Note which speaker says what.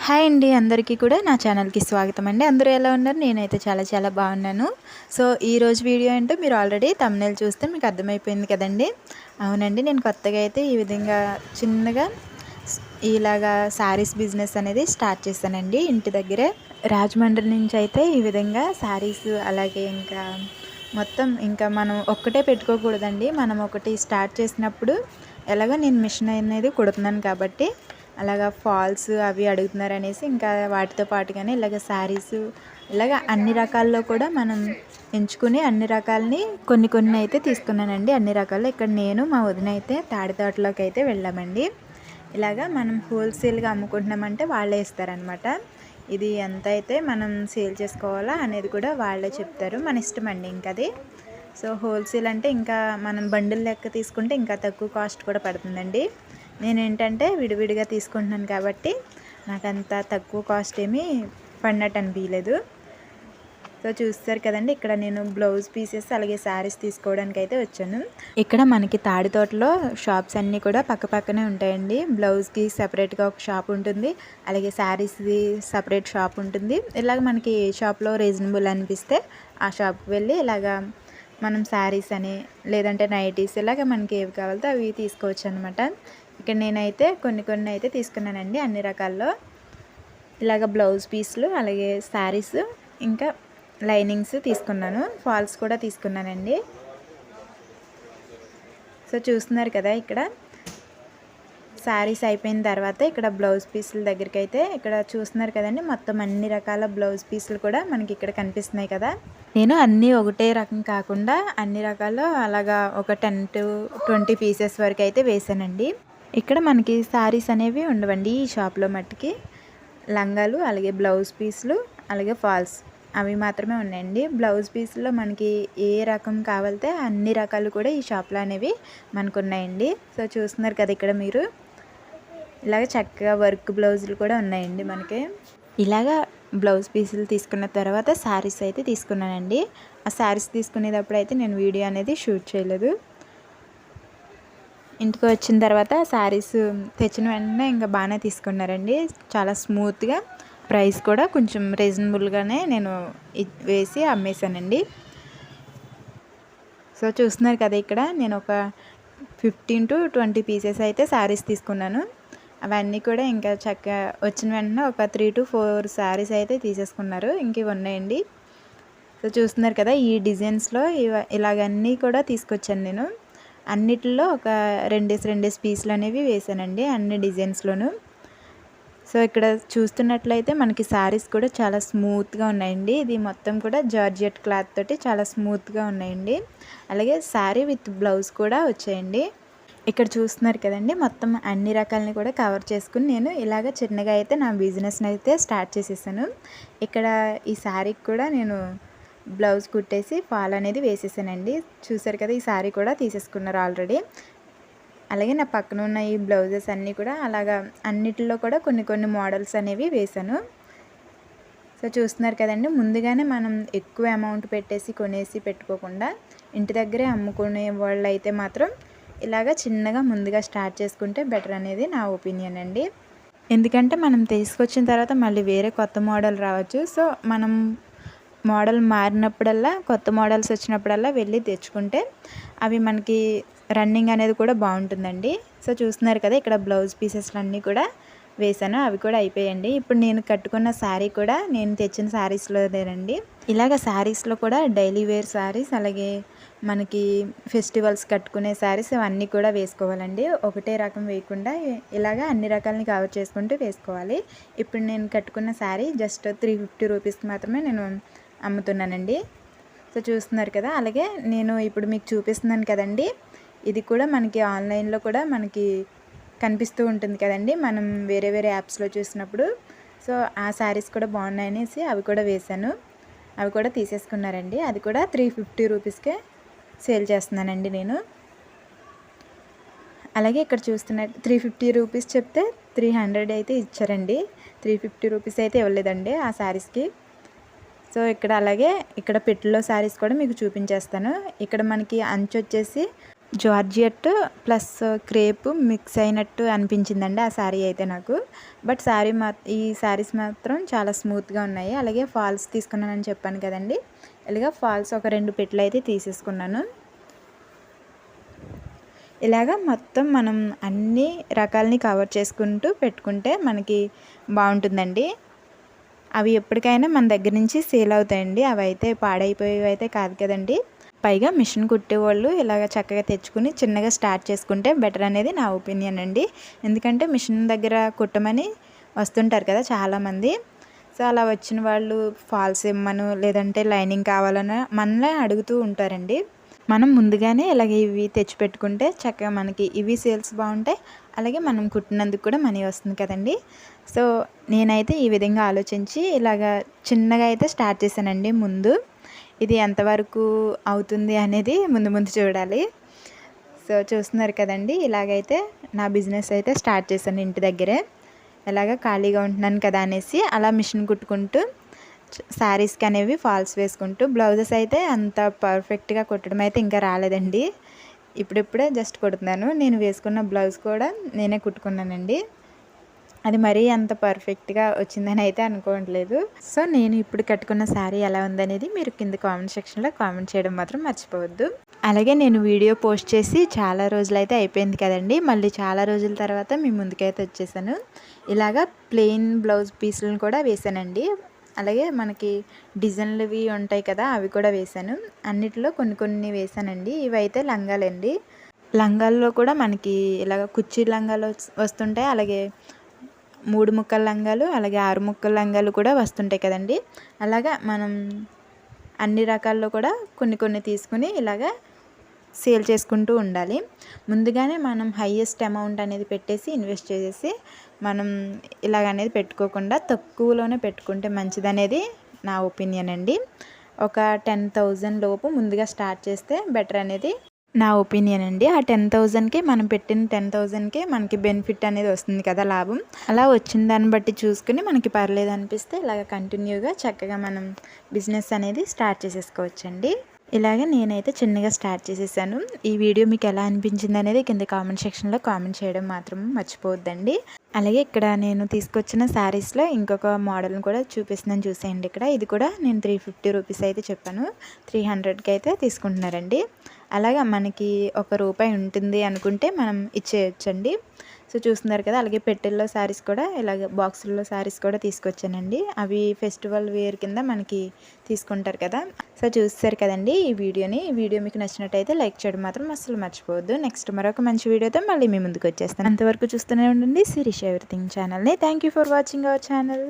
Speaker 1: Hi అండి, అందరికీ కూడా నా ఛానల్కి స్వాగతం అండి. అందరూ ఎలా ఉన్నారు? నేనైతే చాలా చాలా బాగున్నాను. సో ఈరోజు వీడియో ఏంటో మీరు ఆల్రెడీ థంబ్నెయిల్ చూస్తే మీకు అర్థమైపోయింది కదండి. అవునండి, నేను కొత్తగా అయితే ఈ విధంగా చిన్నగా ఇలాగా శారీస్ బిజినెస్ అనేది స్టార్ట్ చేశానండి. ఇంటి దగ్గరే రాజమండ్రి నుంచి అయితే ఈ విధంగా శారీస్, అలాగే ఇంకా మొత్తం ఇంకా మనం ఒక్కటే పెట్టుకోకూడదండి. మనం ఒకటి స్టార్ట్ చేసినప్పుడు ఎలాగో నేను మిషన్ అనేది కుడుతున్నాను కాబట్టి అలాగా ఫాల్స్ అవి అడుగుతున్నారు అనేసి ఇంకా వాటితో పాటుగానే ఇలాగ శారీస్ ఇలాగ అన్ని రకాల్లో కూడా మనం ఎంచుకుని అన్ని రకాలని కొన్ని కొన్ని అయితే తీసుకున్నానండి. అన్ని రకాలు ఇక్కడ నేను మా వదిన అయితే తాడితోటలోకి అయితే వెళ్ళామండి. ఇలాగా మనం హోల్సేల్గా అమ్ముకుంటున్నామంటే వాళ్ళే ఇస్తారనమాట. ఇది ఎంత అయితే మనం సేల్ చేసుకోవాలా అనేది కూడా వాళ్ళే చెప్తారు. మన ఇష్టం అండి ఇంకా అది. సో హోల్సేల్ అంటే ఇంకా మనం బండిల్ లెక్క తీసుకుంటే ఇంకా తక్కువ కాస్ట్ కూడా పడుతుందండి. నేనేంటంటే విడివిడిగా తీసుకుంటున్నాను కాబట్టి నాకు అంత తక్కువ కాస్ట్ ఏమీ పడినట్టు అనిపించలేదు. సో చూస్తారు కదండి, ఇక్కడ నేను బ్లౌజ్ పీసెస్ అలాగే శారీస్ తీసుకోవడానికి అయితే వచ్చాను. ఇక్కడ మనకి తాడితోటలో షాప్స్ అన్నీ కూడా పక్క పక్కనే ఉంటాయండి. బ్లౌజ్కి సపరేట్గా ఒక షాప్ ఉంటుంది, అలాగే శారీస్ది సపరేట్ షాప్ ఉంటుంది. ఇలాగ మనకి ఏ షాప్లో రీజనబుల్ అనిపిస్తే ఆ షాప్కి వెళ్ళి ఇలాగా మనం శారీస్ అని లేదంటే నైటీస్ ఇలాగ మనకి ఏవి కావాలో అవి తీసుకోవచ్చు అనమాట. ఇక్కడ నేనైతే కొన్ని అయితే తీసుకున్నానండి అన్ని రకాల్లో. ఇలాగ బ్లౌజ్ పీస్లు అలాగే శారీస్ ఇంకా లైనింగ్స్ తీసుకున్నాను, ఫాల్స్ కూడా తీసుకున్నానండి. సో చూస్తున్నారు కదా, ఇక్కడ శారీస్ అయిపోయిన తర్వాత ఇక్కడ బ్లౌజ్ పీసుల దగ్గరికి అయితే ఇక్కడ చూస్తున్నారు కదండి, మొత్తం అన్ని రకాల బ్లౌజ్ పీసులు కూడా మనకి ఇక్కడ కనిపిస్తున్నాయి కదా. నేను అన్నీ ఒకటే రకం కాకుండా అన్ని రకాలు అలాగా ఒక 10 to 20 పీసెస్ వరకు అయితే వేసానండి. ఇక్కడ మనకి శారీస్ అనేవి ఉండవండి ఈ షాప్లో మట్టుకి. లంగాలు అలాగే బ్లౌజ్ పీసులు అలాగే ఫాల్స్ అవి మాత్రమే ఉన్నాయండి. బ్లౌజ్ పీసుల్లో మనకి ఏ రకం కావాలితే అన్ని రకాలు కూడా ఈ షాప్లో అనేవి మనకు ఉన్నాయండి. సో చూస్తున్నారు కదా, ఇక్కడ మీరు ఇలాగ చక్కగా వర్క్ బ్లౌజులు కూడా ఉన్నాయండి మనకి. ఇలాగా బ్లౌజ్ పీసులు తీసుకున్న తర్వాత శారీస్ అయితే తీసుకున్నానండి. ఆ శారీస్ తీసుకునేటప్పుడు అయితే నేను వీడియో అనేది షూట్ చేయలేదు. ఇంటికి వచ్చిన తర్వాత శారీస్ తెచ్చిన వెంటనే ఇంకా బాగానే తీసుకున్నారండి, చాలా స్మూత్గా. ప్రైస్ కూడా కొంచెం రీజనబుల్గానే నేను వేసి అమ్మేశానండి. సో చూస్తున్నారు కదా, ఇక్కడ నేను ఒక 15 to 20 పీసెస్ అయితే శారీస్ తీసుకున్నాను. అవన్నీ కూడా ఇంకా చక్కగా వచ్చిన వెంటనే ఒక 3 to 4 శారీస్ అయితే తీసేసుకున్నారు. ఇంక ఇవి ఉన్నాయండి. సో చూస్తున్నారు కదా, ఈ డిజైన్స్లో ఇలాగన్నీ కూడా తీసుకొచ్చాను నేను. అన్నిటిలో ఒక 2 పీసులు అనేవి వేసానండి అన్ని డిజైన్స్లోనూ. సో ఇక్కడ చూస్తున్నట్లయితే మనకి శారీస్ కూడా చాలా స్మూత్గా ఉన్నాయండి. ఇది మొత్తం కూడా జార్జెట్ క్లాత్ తోటి చాలా స్మూత్గా ఉన్నాయండి. అలాగే శారీ విత్ బ్లౌజ్ కూడా వచ్చాయండి. ఇక్కడ చూస్తున్నారు కదండి, మొత్తం అన్ని రకాలని కూడా కవర్ చేసుకుని నేను ఇలాగ చిన్నగా అయితే నా బిజినెస్ని అయితే స్టార్ట్ చేసేసాను. ఇక్కడ ఈ శారీకి కూడా నేను బ్లౌజ్ కుట్టేసి ఫాల్ అనేది వేసేసానండి. చూసారు కదా, ఈ శారీ కూడా తీసేసుకున్నారు ఆల్రెడీ. అలాగే నా పక్కన ఉన్న ఈ బ్లౌజెస్ అన్నీ కూడా అలాగా అన్నిటిలో కూడా కొన్ని మోడల్స్ అనేవి వేశాను. సో చూస్తున్నారు కదండి, ముందుగానే మనం ఎక్కువ అమౌంట్ పెట్టేసి కొనేసి పెట్టుకోకుండా ఇంటి దగ్గరే అమ్ముకునే వాళ్ళు అయితే మాత్రం ఇలాగ చిన్నగా ముందుగా స్టార్ట్ చేసుకుంటే బెటర్ అనేది నా ఒపీనియన్ అండి. ఎందుకంటే మనం తీసుకొచ్చిన తర్వాత మళ్ళీ వేరే కొత్త మోడల్ రావచ్చు. సో మనం మోడల్ మారినప్పుడల్లా కొత్త మోడల్స్ వచ్చినప్పుడల్లా వెళ్ళి తెచ్చుకుంటే అవి మనకి రన్నింగ్ అనేది కూడా బాగుంటుందండి. సో చూస్తున్నారు కదా, ఇక్కడ బ్లౌజ్ పీసెస్లు అన్నీ కూడా వేసాను, అవి కూడా అయిపోయాయండి. ఇప్పుడు నేను కట్టుకున్న శారీ కూడా నేను తెచ్చిన శారీస్లోదేనండి. ఇలాగ శారీస్లో కూడా డైలీ వేర్ శారీస్ అలాగే మనకి ఫెస్టివల్స్ కట్టుకునే శారీస్ అవన్నీ కూడా వేసుకోవాలండి. ఒకటే రకం వేయకుండా ఇలాగ అన్ని రకాలని కవర్ చేసుకుంటూ వేసుకోవాలి. ఇప్పుడు నేను కట్టుకున్న శారీ జస్ట్ 350 రూపీస్కి మాత్రమే నేను అమ్ముతున్నానండి. సో చూస్తున్నారు కదా, అలాగే నేను ఇప్పుడు మీకు చూపిస్తున్నాను కదండి, ఇది కూడా మనకి ఆన్లైన్లో కూడా మనకి కనిపిస్తూ ఉంటుంది కదండి మనం వేరే యాప్స్లో చూసినప్పుడు. సో ఆ శారీస్ కూడా బాగున్నాయి అనేసి అవి కూడా వేశాను, అవి కూడా తీసేసుకున్నారండి. అది కూడా 350 రూపీస్కే సేల్ చేస్తున్నానండి నేను. అలాగే ఇక్కడ చూస్తున్న 350 రూపీస్ చెప్తే 300 అయితే ఇచ్చారండి, 350 రూపీస్ అయితే ఇవ్వలేదండి ఆ శారీస్కి. సో ఇక్కడ అలాగే ఇక్కడ పెట్టెలో శారీస్ కూడా మీకు చూపించేస్తాను. ఇక్కడ మనకి అంచు వచ్చేసి జార్జియట్ ప్లస్ క్రేప్ మిక్స్ అయినట్టు అనిపించిందండి ఆ శారీ అయితే నాకు. బట్ ఈ శారీస్ మాత్రం చాలా స్మూత్గా ఉన్నాయి. అలాగే ఫాల్స్ తీసుకున్నానని చెప్పాను కదండి, ఇలాగ ఫాల్స్ ఒక 2 పెట్లు అయితే తీసేసుకున్నాను. ఇలాగ మొత్తం మనం అన్ని రకాలని కవర్ చేసుకుంటూ పెట్టుకుంటే మనకి బాగుంటుందండి. అవి ఎప్పటికైనా మన దగ్గర నుంచి సేల్ అవుతాయండి. అవి అయితే పాడైపోయేవి అయితే కాదు కదండి. పైగా మిషన్ కుట్టేవాళ్ళు ఇలాగ చక్కగా తెచ్చుకుని చిన్నగా స్టార్ట్ చేసుకుంటే బెటర్ అనేది నా ఒపీనియన్ అండి. ఎందుకంటే మిషన్ దగ్గర కుట్టమని వస్తుంటారు కదా చాలామంది. సో అలా వచ్చిన వాళ్ళు ఫాల్స్ ఇమ్మను లేదంటే లైనింగ్ కావాలని మనల్ని అడుగుతూ ఉంటారండి. మనం ముందుగానే ఇలాగ ఇవి తెచ్చిపెట్టుకుంటే చక్కగా మనకి ఇవి సేల్స్ బాగుంటాయి, అలాగే మనం కుట్టినందుకు కూడా మనీ వస్తుంది కదండి. సో నేనైతే ఈ విధంగా ఆలోచించి ఇలాగ చిన్నగా అయితే స్టార్ట్ చేశానండి. ముందు ఇది ఎంతవరకు అవుతుంది అనేది ముందు ముందు చూడాలి. సో చూస్తున్నారు కదండి, ఇలాగైతే నా బిజినెస్ అయితే స్టార్ట్ చేశాను ఇంటి దగ్గరే. ఎలాగ ఖాళీగా ఉంటున్నాను కదా అనేసి అలా మిషన్ కుట్టుకుంటూ శారీస్కి అనేవి ఫాల్స్ వేసుకుంటూ, బ్లౌజెస్ అయితే అంత పర్ఫెక్ట్గా కుట్టడం అయితే ఇంకా రాలేదండి. ఇప్పుడిప్పుడే జస్ట్ కుడుతున్నాను. నేను వేసుకున్న బ్లౌజ్ కూడా నేనే కుట్టుకున్నానండి. అది మరీ అంత పర్ఫెక్ట్గా వచ్చిందని అయితే అనుకోవట్లేదు. సో నేను ఇప్పుడు కట్టుకున్న శారీ ఎలా ఉందనేది మీరు కింద కామెంట్ సెక్షన్లో కామెంట్ చేయడం మాత్రం మర్చిపోవద్దు. అలాగే నేను వీడియో పోస్ట్ చేసి చాలా రోజులైతే అయిపోయింది కదండి. మళ్ళీ చాలా రోజుల తర్వాత మీ ముందుకైతే వచ్చేసాను. ఇలాగా ప్లెయిన్ బ్లౌజ్ పీసులను కూడా వేసానండి. అలాగే మనకి డిజైన్లువి ఉంటాయి కదా, అవి కూడా వేసాను. అన్నిటిలో కొన్ని కొన్ని వేసానండి. ఇవైతే లంగాలండి. లంగాల్లో కూడా మనకి ఇలాగ కుర్చీ లంగాలు వస్తుంటాయి, అలాగే 3 ముక్కల లంగాలు, అలాగే 6 ముక్కల లంగాలు కూడా వస్తుంటాయి కదండి. అలాగా మనం అన్ని రకాల్లో కూడా కొన్ని కొన్ని తీసుకుని ఇలాగా సేల్ చేసుకుంటూ ఉండాలి. ముందుగానే మనం హైయెస్ట్ అమౌంట్ అనేది పెట్టేసి ఇన్వెస్ట్ చేసేసి మనం ఇలాగనేది పెట్టుకోకుండా తక్కువలోనే పెట్టుకుంటే మంచిదనేది నా ఒపీనియన్ అండి. ఒక 10,000 లోపు ముందుగా స్టార్ట్ చేస్తే బెటర్ అనేది నా ఒపీనియన్ అండి. ఆ 10,000కి మనం పెట్టిన 10,000కే మనకి బెనిఫిట్ అనేది వస్తుంది కదా, లాభం. అలా వచ్చిన దాన్ని బట్టి చూసుకుని మనకి పర్లేదు అనిపిస్తే ఇలాగ కంటిన్యూగా చక్కగా మనం బిజినెస్ అనేది స్టార్ట్ చేసేసుకోవచ్చండి. ఇలాగ నేనైతే చిన్నగా స్టార్ట్ చేసేసాను. ఈ వీడియో మీకు ఎలా అనిపించింది అనేది కింద కామెంట్ సెక్షన్లో కామెంట్ చేయడం మాత్రం మర్చిపోవద్దండి. అలాగే ఇక్కడ నేను తీసుకొచ్చిన శారీస్లో ఇంకొక మోడల్ని కూడా చూపిస్తున్నాను, చూసేయండి. ఇది కూడా నేను 350 రూపీస్ అయితే చెప్పాను, 300కి అయితే తీసుకుంటున్నారండి. అలాగా మనకి ₹1 ఉంటుంది అనుకుంటే మనం ఇచ్చేయచ్చండి. సో చూస్తున్నారు కదా, అలాగే పెట్టెల్లో శారీస్ కూడా ఇలాగ బాక్సుల్లో శారీస్ కూడా తీసుకొచ్చానండి. అవి ఫెస్టివల్ వేర్ కింద మనకి తీసుకుంటారు కదా. సో చూస్తారు కదండి ఈ వీడియో మీకు నచ్చినట్టయితే లైక్ చేయడం మాత్రం అస్సలు మర్చిపోవద్దు. నెక్స్ట్ మరొక మంచి వీడియోతో మళ్ళీ మీ ముందుకు వచ్చేస్తాను. అంతవరకు చూస్తూనే ఉండండి శిరీష ఎవ్రీథింగ్ ఛానల్ని. Thank you for watching our channel.